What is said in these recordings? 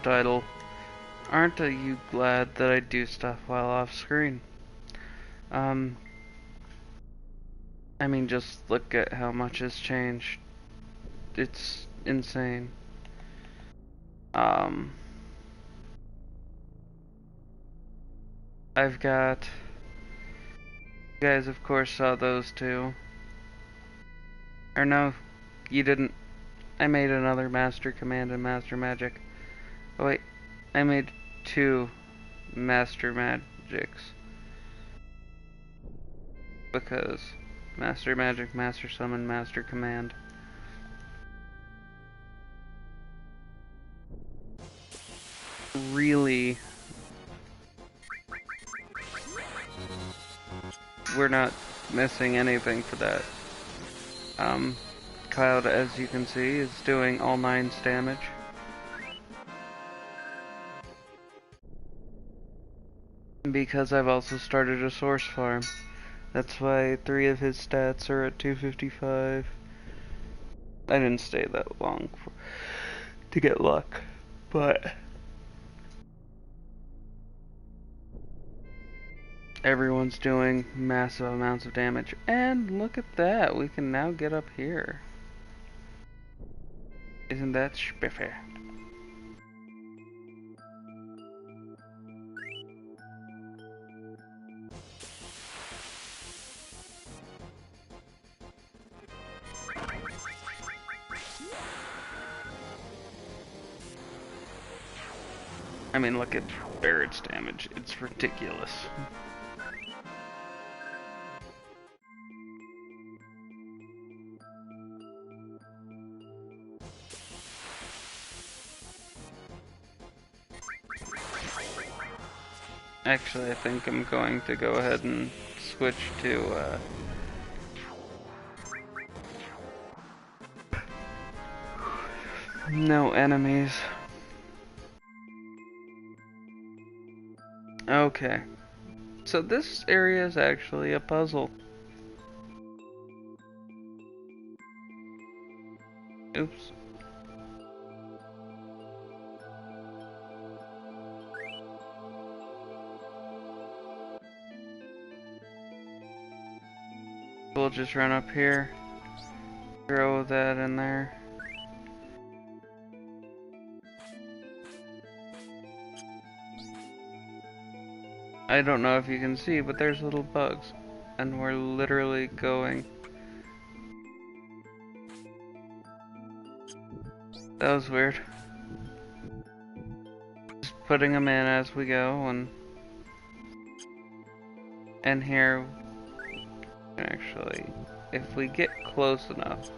Title. Aren't you glad that I do stuff while off screen? Um, I mean, just look at how much has changed. It's insane. Um, I've got... You guys, of course, saw those two. Or no, you didn't. I made another Master Command and Master Magic. Oh wait, I made two Master Magics. Because Master Magic, Master Summon, Master Command. Really, we're not missing anything for that. Cloud, as you can see, is doing all 9's damage. Because I've also started a source farm. That's why 3 of his stats are at 255. I didn't stay that long to get luck, but everyone's doing massive amounts of damage. And look at that, we can now get up here. Isn't that spiffy? I mean, look at Barrett's damage. It's ridiculous. Actually, I think I'm going to go ahead and switch to, no enemies. Okay. So this area is actually a puzzle. Oops. We'll just run up here, throw that in there. I don't know if you can see, but there's little bugs. And we're literally going. That was weird. Just putting them in as we go, and here, actually, if we get close enough.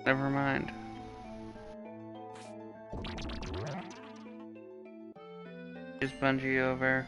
Never mind. Just bungee over.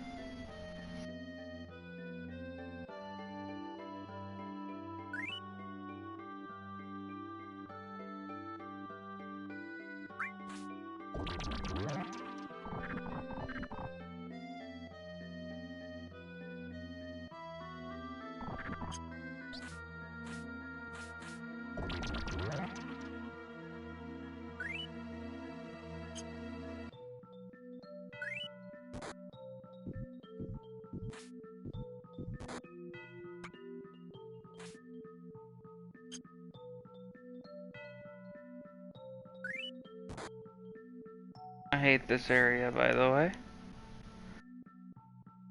I hate this area, by the way.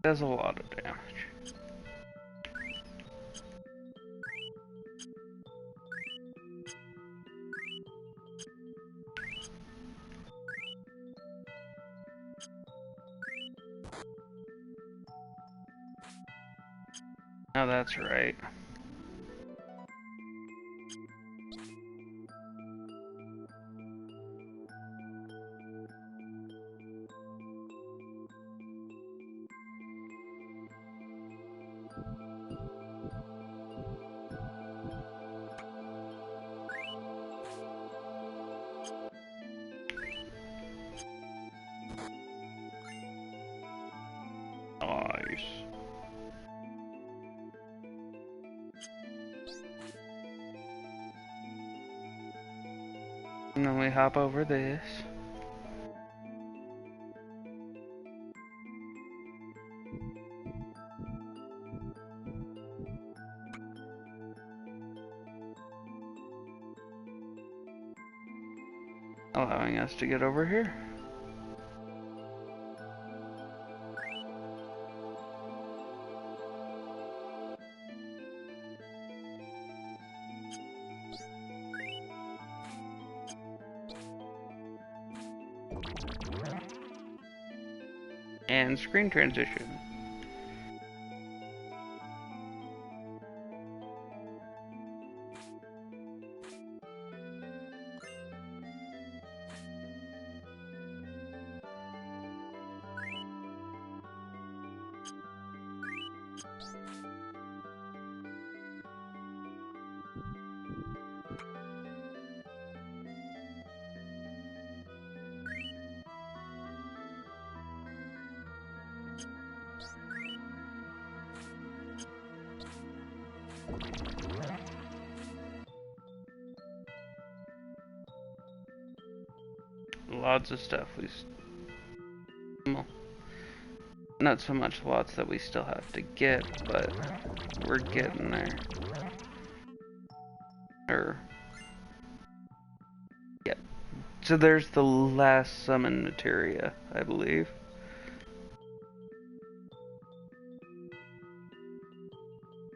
Does a lot of damage. Oh, that's right. Nice. And then we hop over this. Allowing us to get over here. And screen transition. Lots of stuff well, not so much lots that we still have to get, but we're getting there. Yep. So there's the last summon materia, I believe.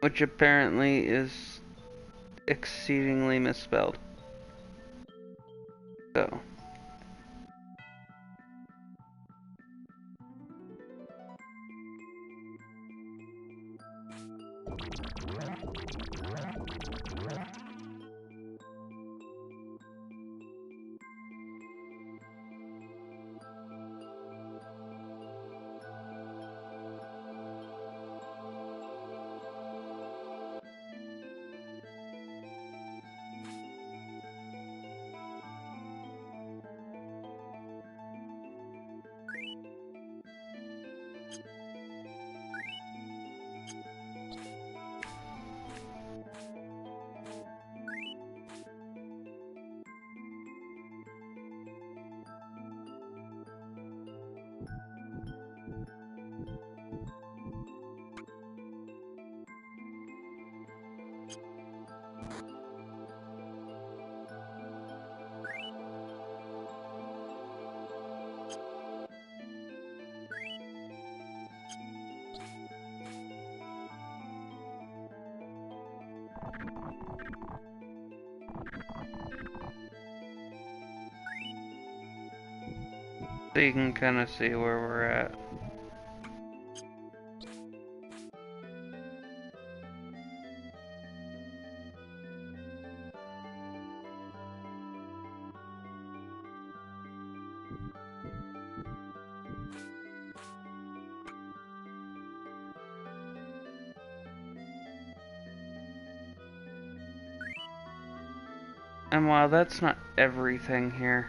Which apparently is exceedingly misspelled. So. So you can kind of see where we're at. And while that's not everything here,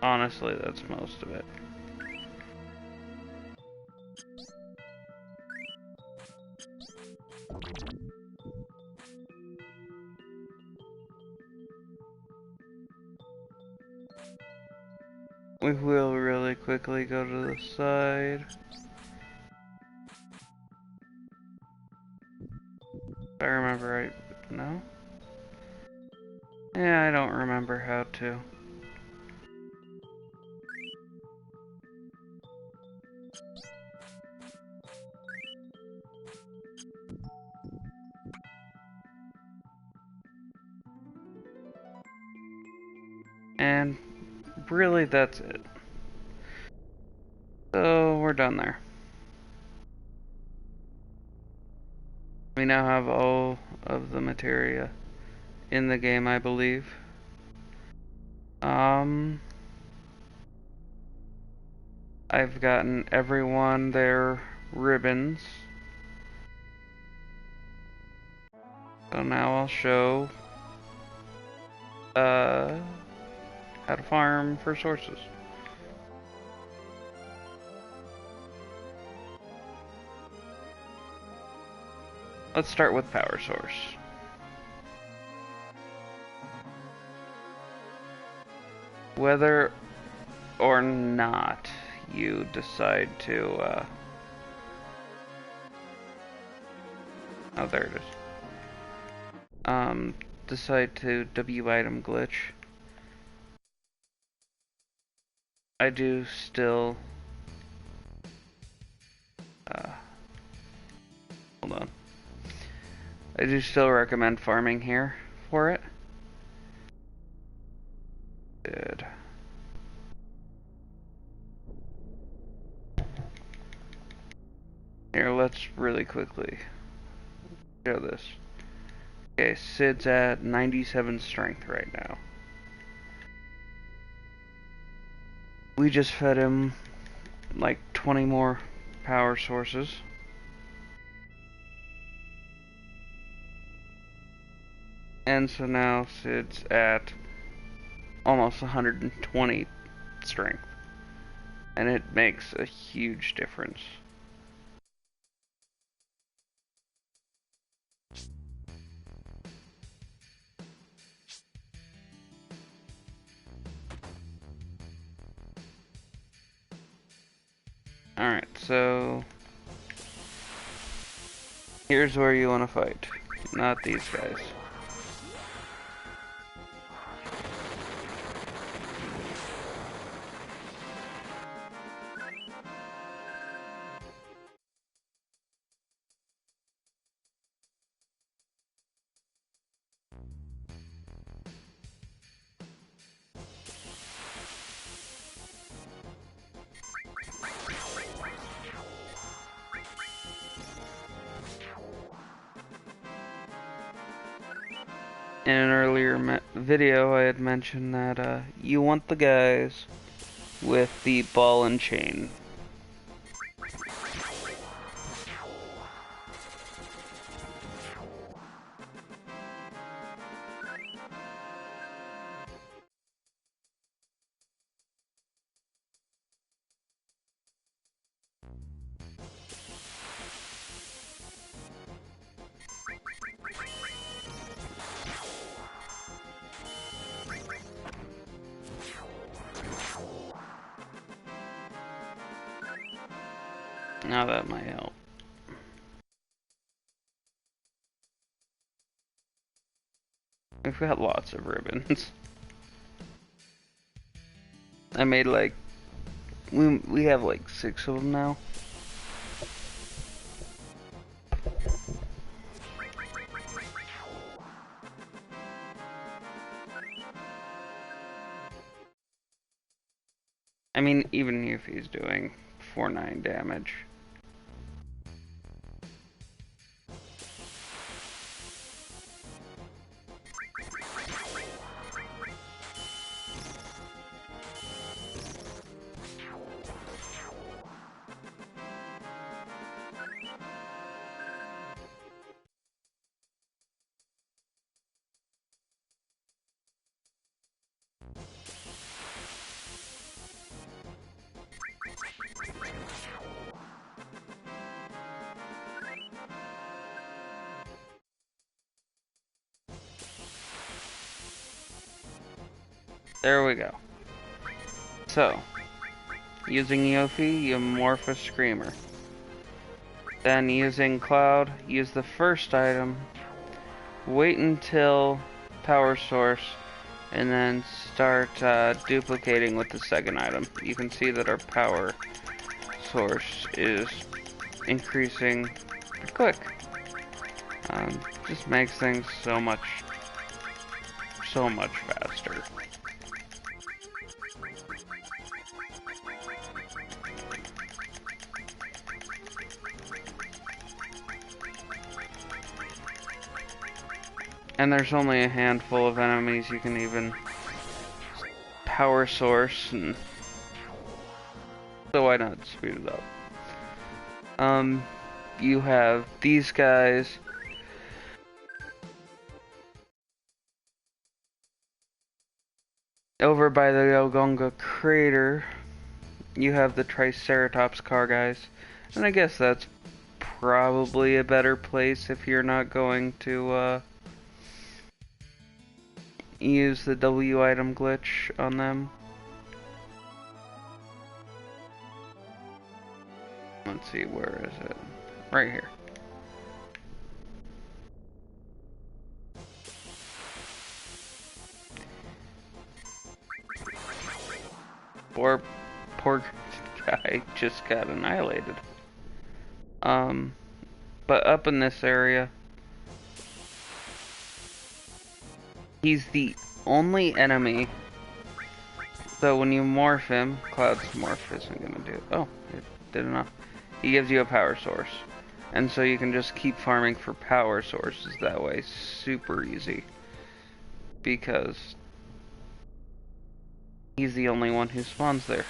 honestly, that's most of it. We will really quickly go to the side. If I remember right, no? Yeah, I don't remember how to. And really, that's it. So, we're done there. We now have all of the materia in the game, I believe. I've gotten everyone their ribbons. So now I'll show how to farm for sources. let's start with power source. Whether or not you decide to, oh, there it is. Decide to W item glitch. I do still, hold on. I do still recommend farming here for it. Good. Here, let's really quickly show this. Okay, Sid's at 97 strength right now. We just fed him like 20 more power sources. And so now Sid's at almost 120 strength. And it makes a huge difference. Alright, so here's where you want to fight, not these guys. In an earlier video, I had mentioned that you want the guys with the ball and chain. Now that might help. We've got lots of ribbons. I made like, we have like 6 of them now. I mean, even if he's doing 4-9 damage. There we go. So, using Yofi, you morph a Screamer. Then using Cloud, use the first item, wait until power source, and then start duplicating with the second item. You can see that our power source is increasing pretty quick. Just makes things so much faster. And there's only a handful of enemies you can even power source, and so why not speed it up? You have these guys. Over by the Yogonga crater, you have the Triceratops car guys, and I guess that's probably a better place if you're not going to use the W item glitch on them. Let's see, where is it? Right here. Poor guy just got annihilated. But up in this area, he's the only enemy. So when you morph him, Cloud's morph isn't gonna do. Oh, it did enough. He gives you a power source, and so you can just keep farming for power sources that way. Super easy, because he's the only one who spawns there.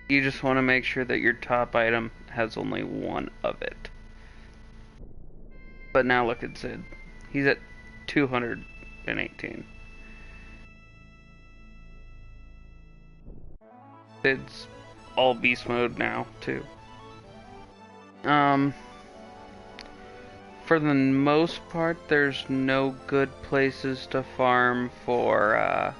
You just want to make sure that your top item has only one of it. But now look at Sid. He's at 218. Sid's all beast mode now, too. For the most part, there's no good places to farm for,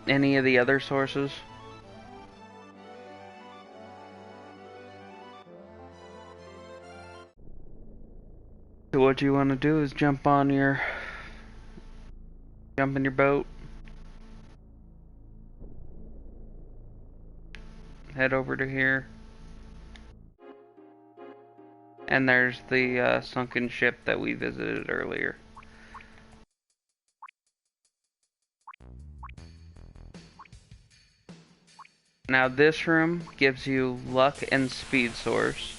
any of the other sources. So what you want to do is jump in your boat, head over to here, and there's the sunken ship that we visited earlier. Now this room gives you luck and speed source.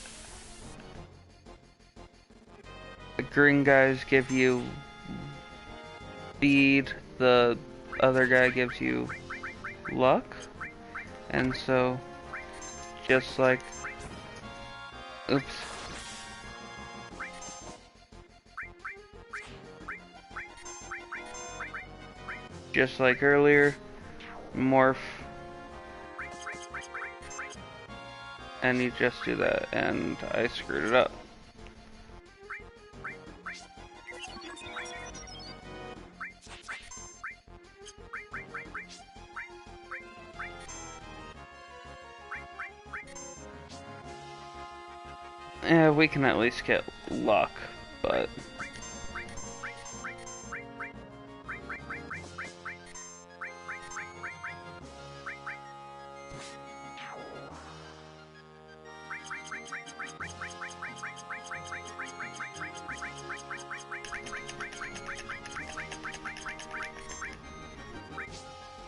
The green guys give you speed, the other guy gives you luck. And so, just like, oops. Just like earlier, morph. And you just do that, and I screwed it up. Yeah, we can at least get luck, but...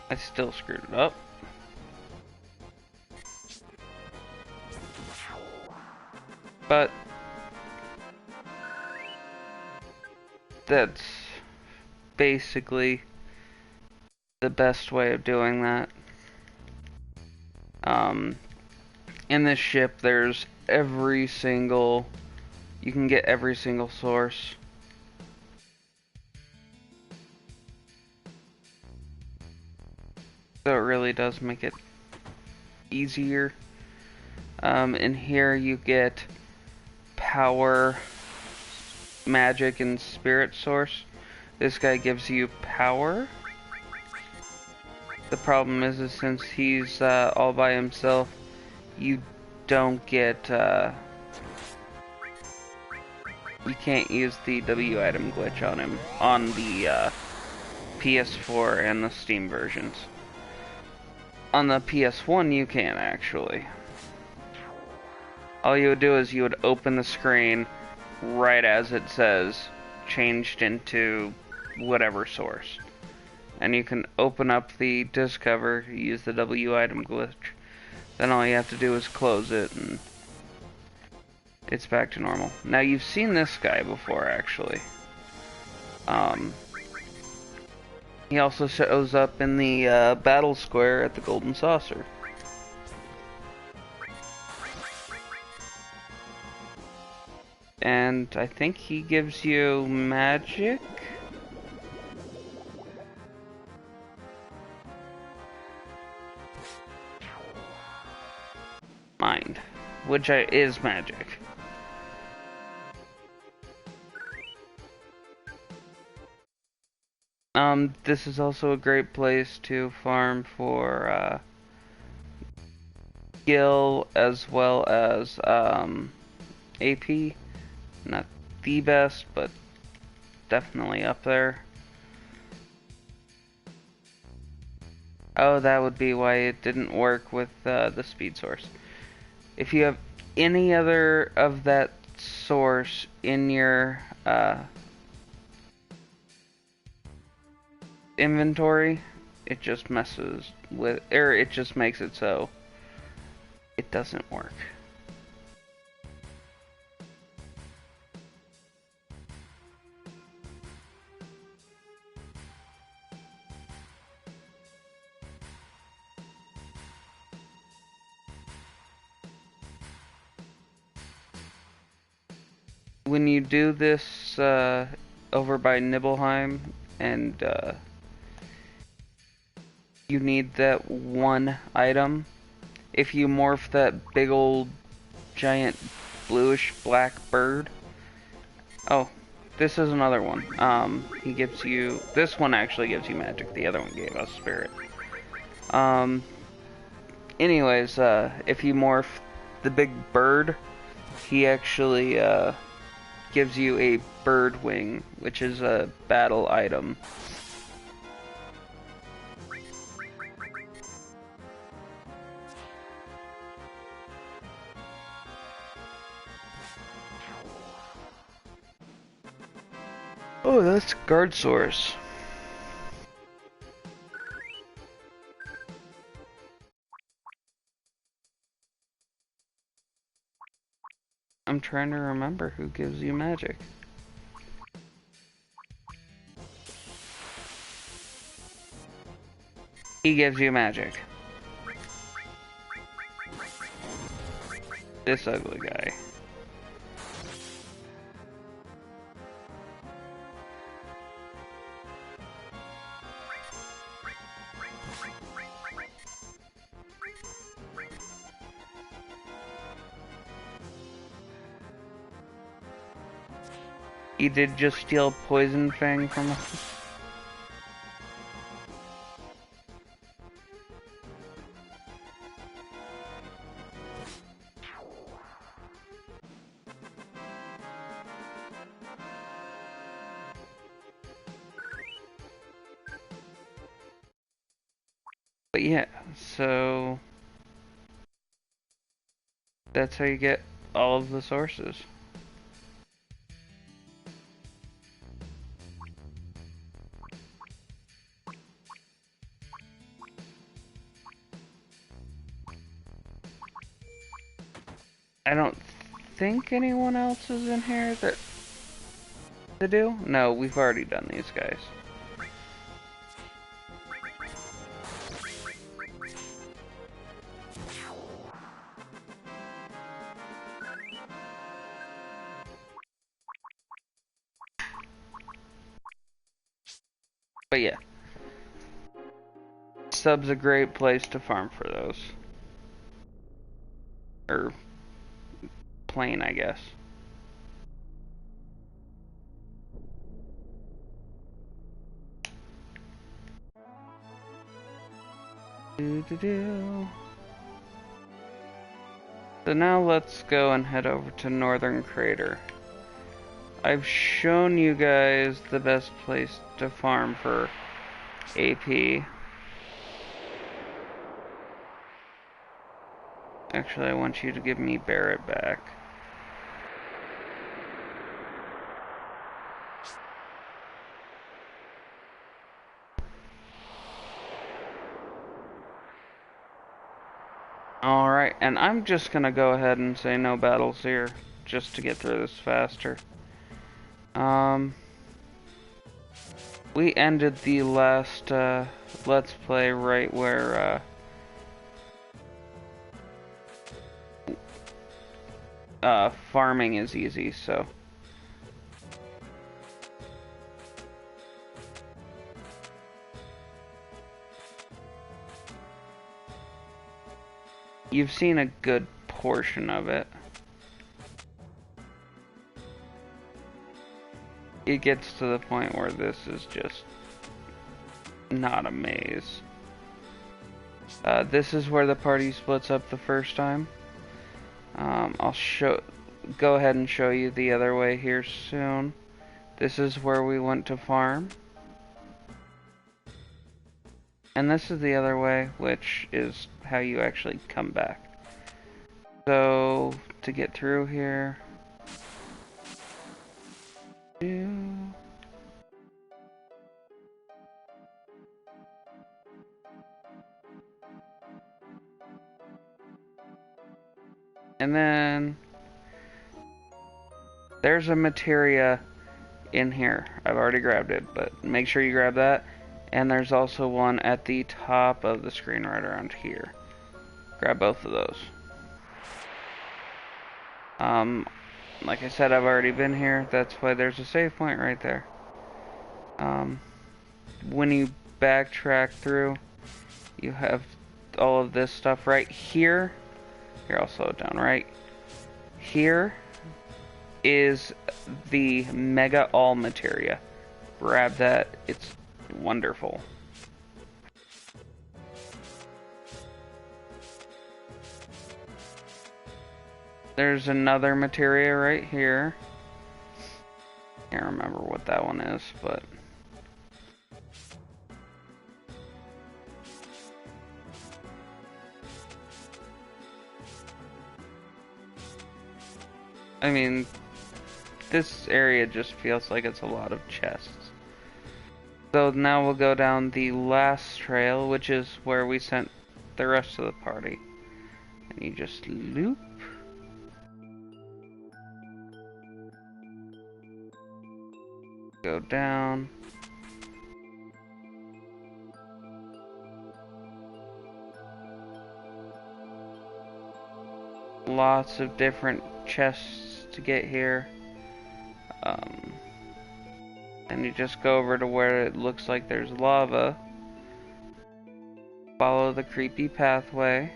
I still screwed it up. But that's basically the best way of doing that. In this ship, there's you can get every single source. So it really does make it easier. In here you get power, magic, and spirit source. This guy gives you power. The problem is since he's all by himself, you don't get, you can't use the W item glitch on him on the PS4 and the Steam versions. On the PS1 you can actually. All you would do is you would open the screen right as it says changed into whatever source. And you can open up the disc cover, use the W item glitch. Then all you have to do is close it, and it's back to normal. Now you've seen this guy before, actually. Um, he also shows up in the battle square at the Golden Saucer. And I think he gives you magic? Mind, which is magic. This is also a great place to farm for, skill as well as, AP. Not the best, but definitely up there. Oh, that would be why it didn't work with, the speed source. If you have any other of that source in your, inventory, it just messes with, or it just makes it so it doesn't work. When you do this over by Nibelheim and you need that one item, if you morph that big old giant bluish black bird. Oh, this is another one. He gives you, this one actually gives you magic, the other one gave us spirit. Anyways, if you morph the big bird, he actually gives you a bird wing, which is a battle item. Oh, that's guard source. I'm trying to remember who gives you magic. He gives you magic. This ugly guy. He did just steal Poison Fang from us. But yeah, so that's how you get all of the sources. I don't think anyone else is in here that to do? No, we've already done these guys. But yeah, sub's a great place to farm for those. Or plain, I guess. So now let's go and head over to Northern Crater. I've shown you guys the best place to farm for AP. Actually, I want you to give me Barrett back. Alright, and I'm just gonna go ahead and say no battles here. just to get through this faster. We ended the last Let's Play right where farming is easy, so. You've seen a good portion of it. It gets to the point where this is just not a maze. This is where the party splits up the first time. I'll go ahead and show you the other way here soon. This is where we went to farm. And this is the other way, which is how you actually come back. So, to get through here... And then there's a materia in here. I've already grabbed it, but make sure you grab that. And there's also one at the top of the screen right around here. Grab both of those. Like I said, I've already been here. That's why there's a save point right there. When you backtrack through, you have all of this stuff right here. Here, I'll slow it down. Right here is the Mega All Materia. Grab that. It's wonderful. There's another materia right here. Can't remember what that one is, but... I mean, this area just feels like it's a lot of chests. So now we'll go down the last trail, which is where we sent the rest of the party. And you just loop. Go down. Lots of different chests to get here. And you just go over to where it looks like there's lava. Follow the creepy pathway.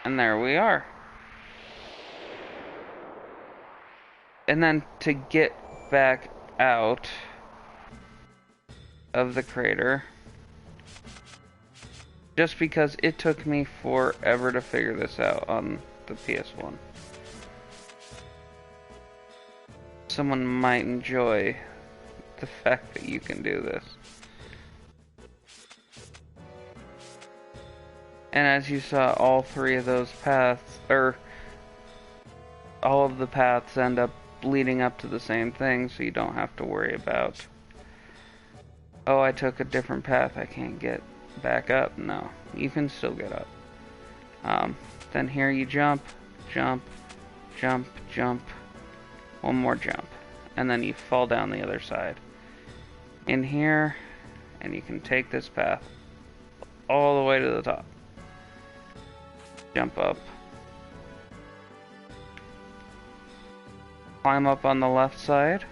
And there we are. And then to get back out of the crater, just because it took me forever to figure this out on the PS1. Someone might enjoy the fact that you can do this. And as you saw, all three of those paths, or all of the paths end up leading up to the same thing, so you don't have to worry about, oh, I took a different path, I can't get back up. No, you can still get up. Then here you jump, jump, jump, jump, one more jump, and then you fall down the other side. In here, and you can take this path all the way to the top. Jump up. Climb up on the left side.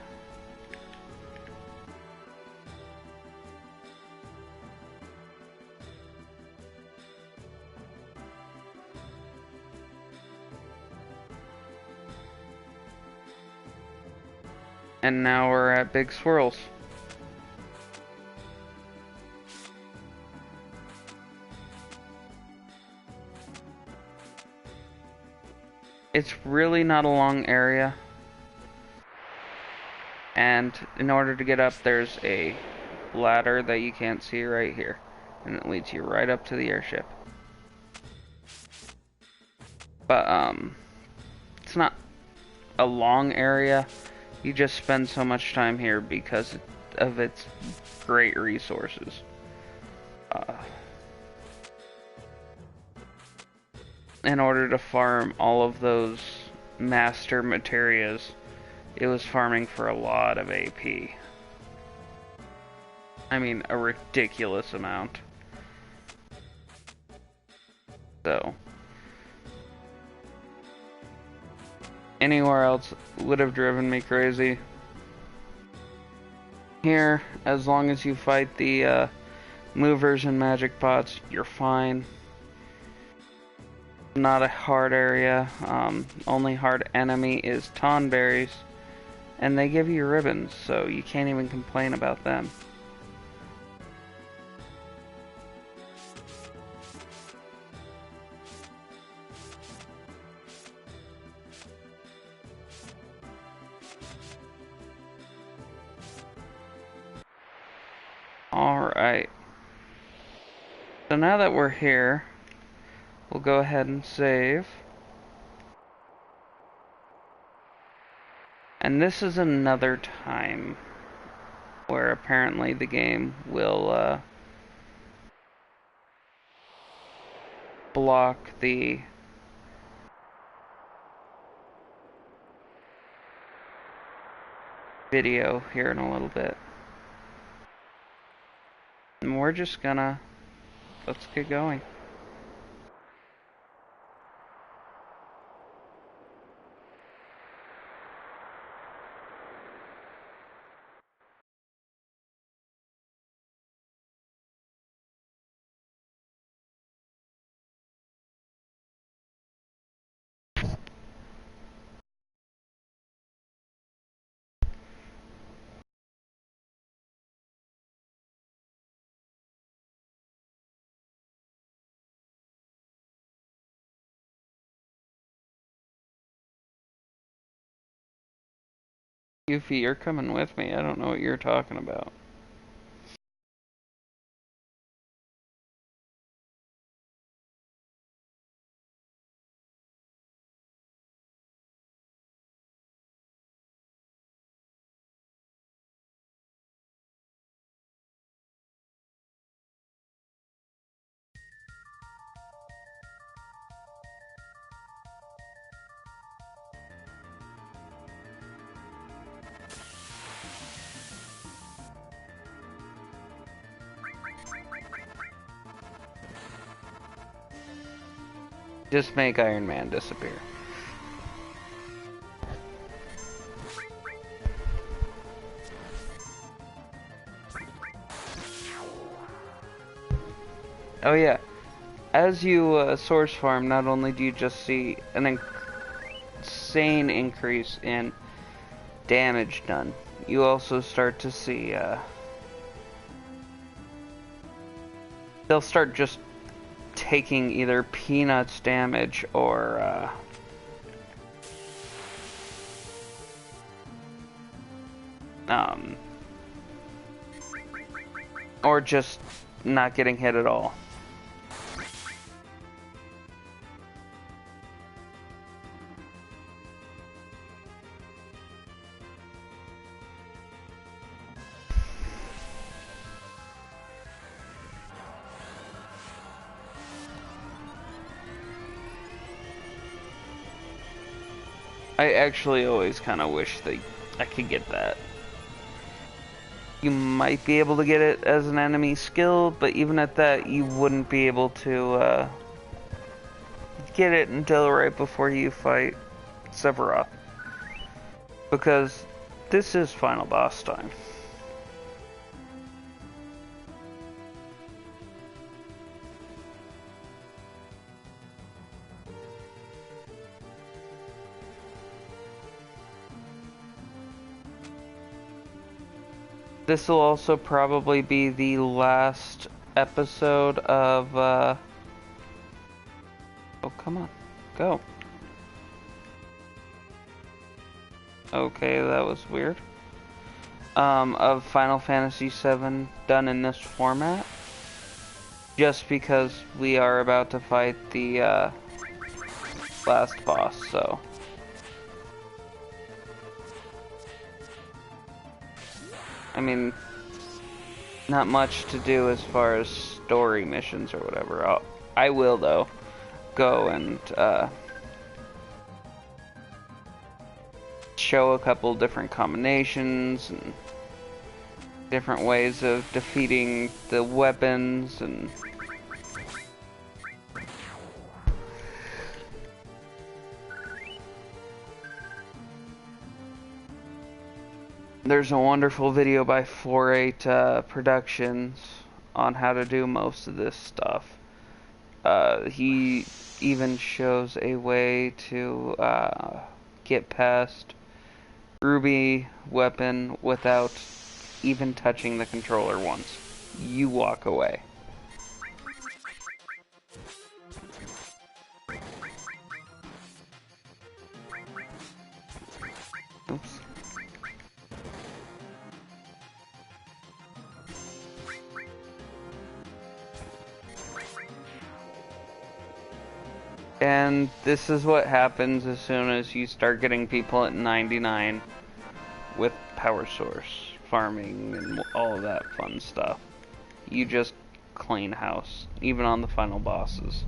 And now we're at Big Swirls. It's really not a long area. And in order to get up, there's a ladder that you can't see right here. And it leads you right up to the airship. But, it's not a long area. You just spend so much time here because of its great resources. in order to farm all of those master materias, it was farming for a lot of AP. I mean, a ridiculous amount. So, anywhere else would have driven me crazy. Here, as long as you fight the movers and magic pots, you're fine. Not a hard area. Only hard enemy is tonberries, and they give you ribbons, so you can't even complain about them. Alright. So now that we're here, we'll go ahead and save. And this is another time where apparently the game will block the video here in a little bit. And we're just gonna, let's get going. Goofy, you're coming with me. I don't know what you're talking about. Just make Iron Man disappear. Oh yeah, as you source farm, not only do you just see an insane increase in damage done, you also start to see, they'll start just taking either peanuts damage or just not getting hit at all. I actually always kind of wish that I could get that. You might be able to get it as an enemy skill, but even at that, you wouldn't be able to get it until right before you fight Sephiroth. Because this is final boss time. This will also probably be the last episode of, oh, come on. Go. Okay, that was weird. Of Final Fantasy VII done in this format. Just because we are about to fight the, last boss, so... I mean, not much to do as far as story missions or whatever. I will, though. go and show a couple different combinations and different ways of defeating the weapons, and there's a wonderful video by 4-8 Productions on how to do most of this stuff. He even shows a way to get past Ruby weapon without even touching the controller once. You walk away. Oops. And this is what happens as soon as you start getting people at 99 with power source farming and all of that fun stuff. You just clean house, even on the final bosses.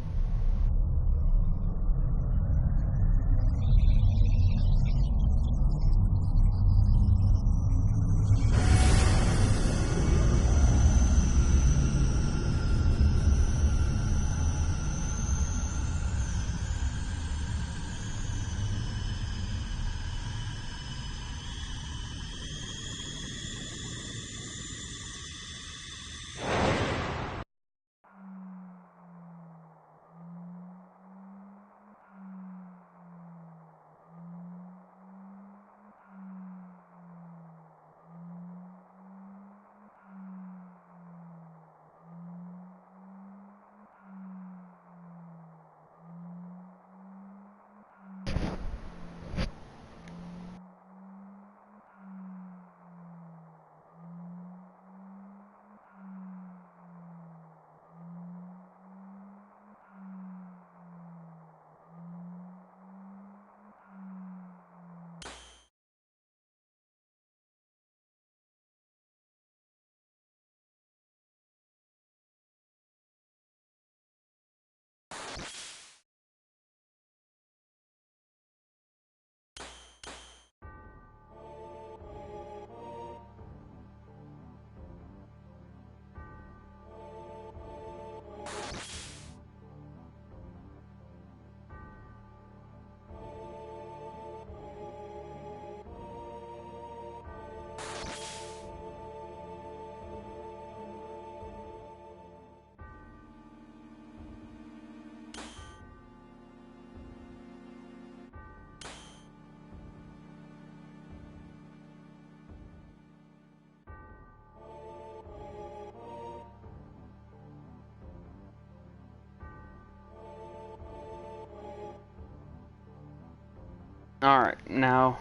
Alright, now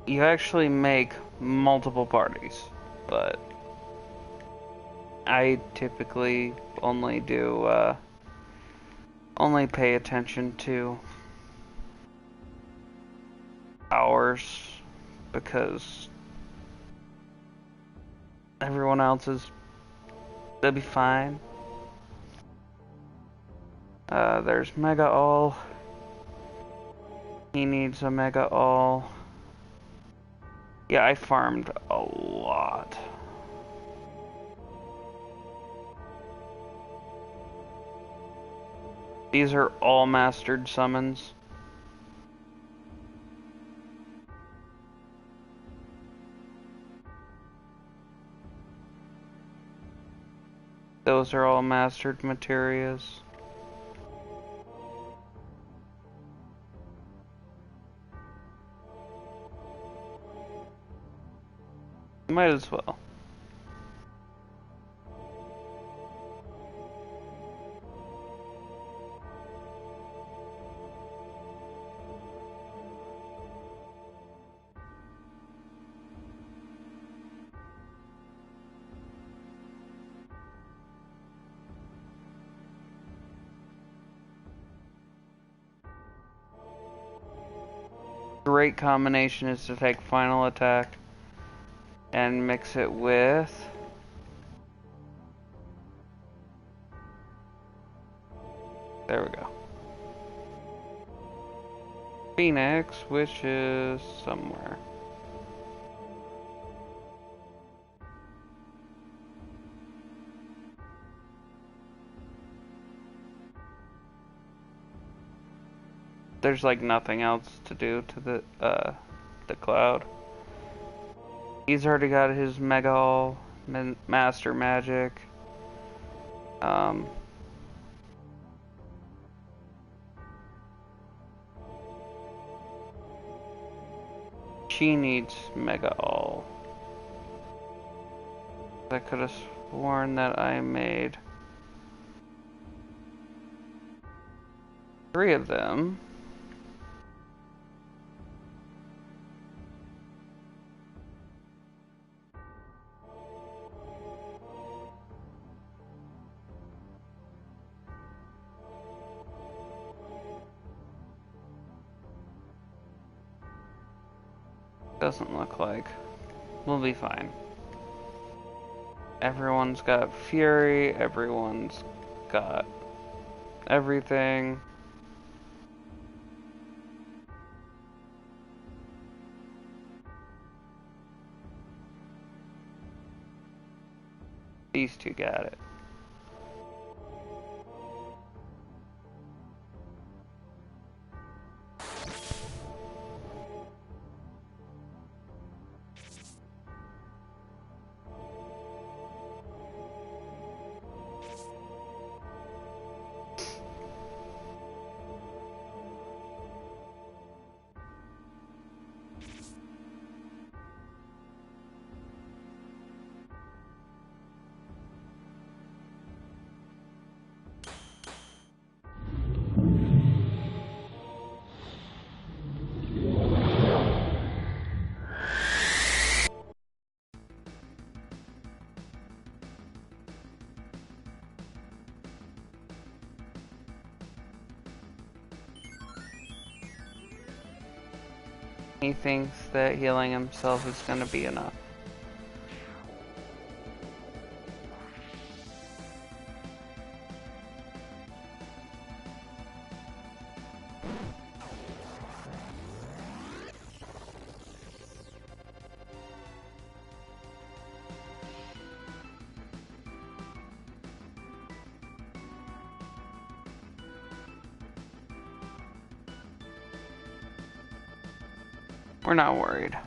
you actually make multiple parties, but I typically only do only pay attention to hours because everyone else they'll be fine. There's Mega All. He needs a Mega All. Yeah, I farmed a lot. These are all mastered summons. Those are all mastered materias. Might as well. Great combination is to take final attack and mix it with There we go. Phoenix, which is somewhere. There's like nothing else to do to the cloud. He's already got his Mega All, Master Magic. She needs Mega All. I could have sworn that I made 3 of them. Doesn't look like. We'll be fine. Everyone's got Fury, everyone's got everything. These two got it. He thinks that healing himself is going to be enough. We're not worried.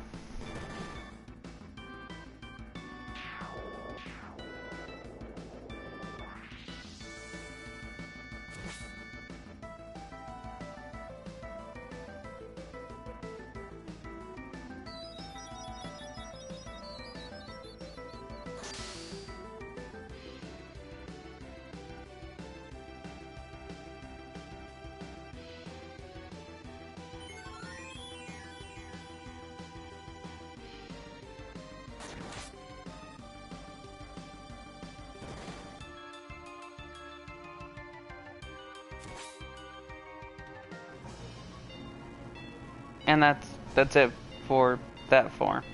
And that's it for that form.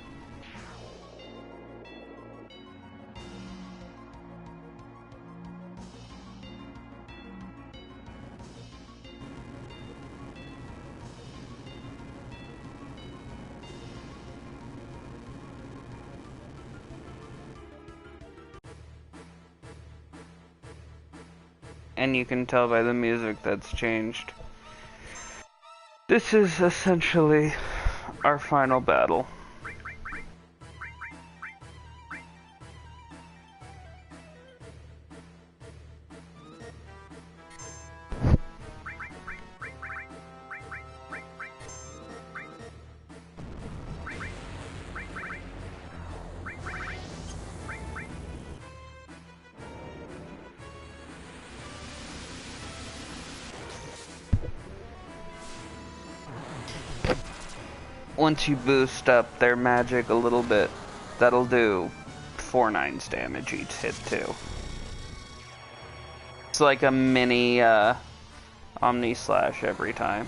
And you can tell by the music that's changed. This is essentially our final battle. Once you boost up their magic a little bit, that'll do 4/9 damage each hit too. It's like a mini Omni Slash every time.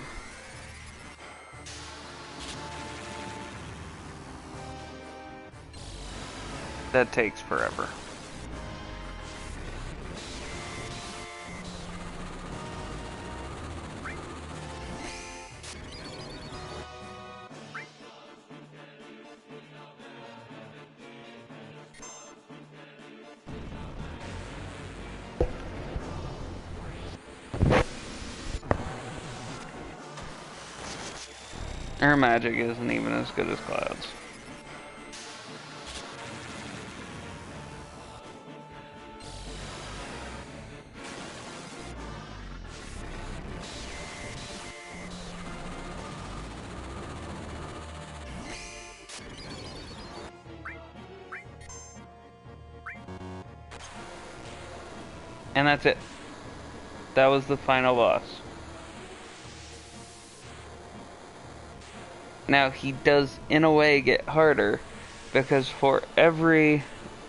That takes forever. Her magic isn't even as good as Cloud's. And that's it. That was the final boss. Now, he does, in a way, get harder, because for every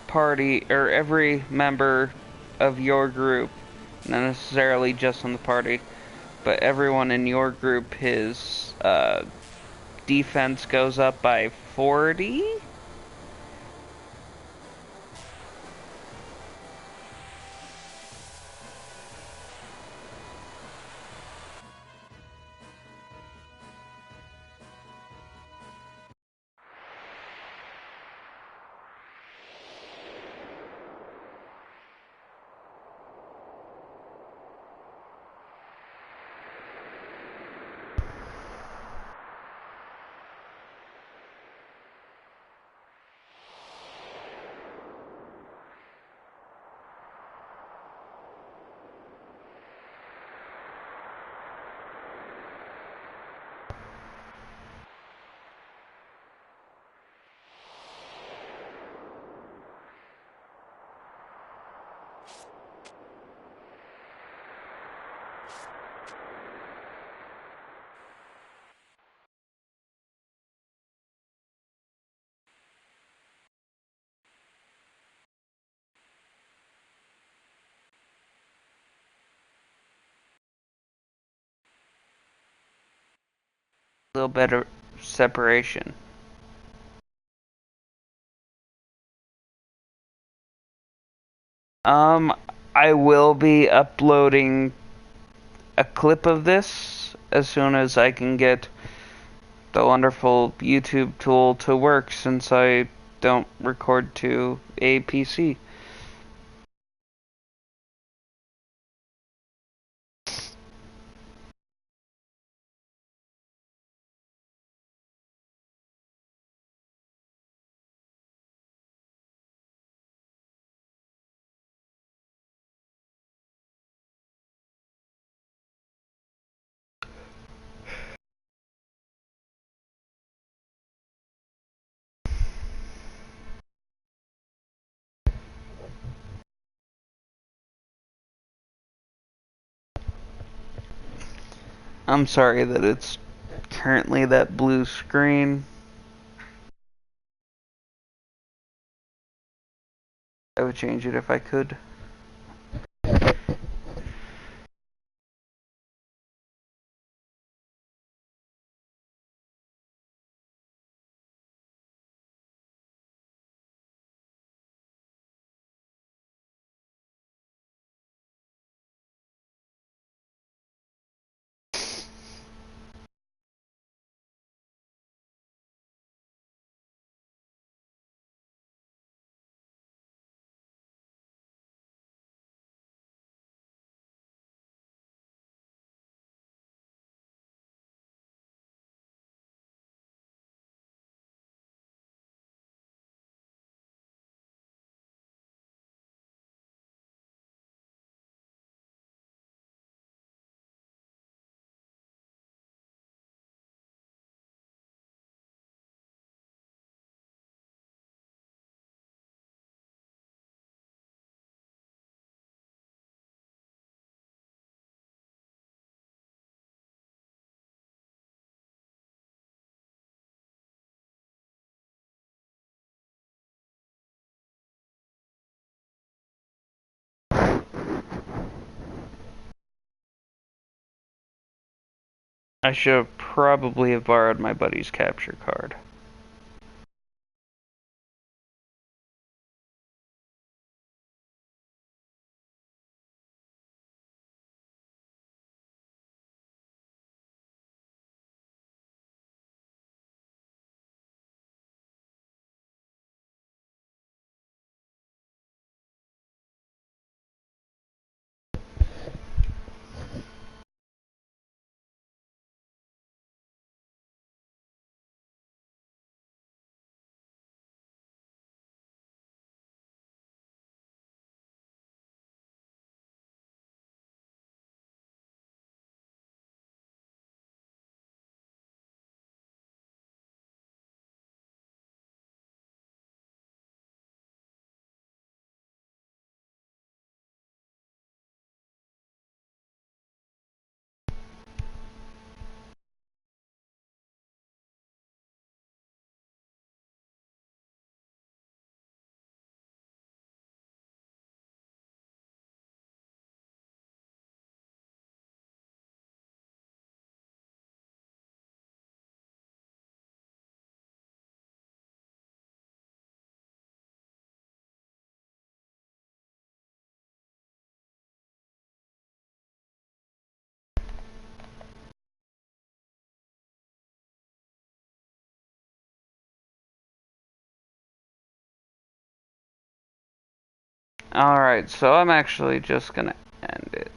party, or every member of your group, not necessarily just on the party, but everyone in your group, his defense goes up by 40? A little better separation. I will be uploading a clip of this as soon as I can get the wonderful YouTube tool to work, since I don't record to a PC. I'm sorry that it's currently that blue screen. I would change it if I could. I should probably have borrowed my buddy's capture card. Alright, so I'm actually just gonna end it.